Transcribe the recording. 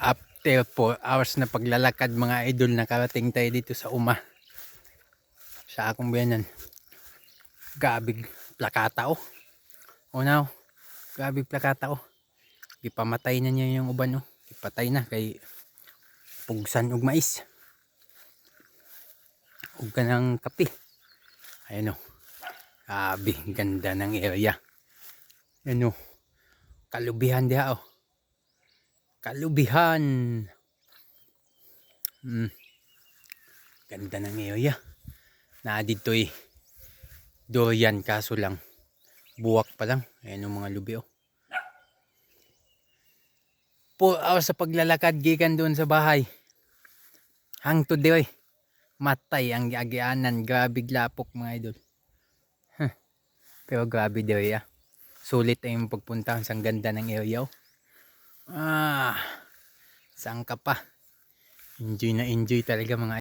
After 4 hours na paglalakad mga idol, nakarating tayo dito sa Uma. Sa akong biyanan. Gabig plakata oh. O now, gabig plakata oh. Ipamatay na niya yung uban oh. Ipatay na kay pugsan og mais. Ug kanang kape. Ayun oh. Grabe, ganda ng area. Ano, kalubihan diha oh. Kalubihan. Ganda ng area. Na dito'y durian kaso lang buwak pa lang. Ayan yung mga lubi oh. 4 hours sa paglalakad gikan doon sa bahay. Hangtod di matay ang giagianan. Grabe lapok mga idol. Pero grabe di sulit ay yung pagpunta. Ang ganda ng area oh. Saan ka pa? Enjoy na enjoy talaga mga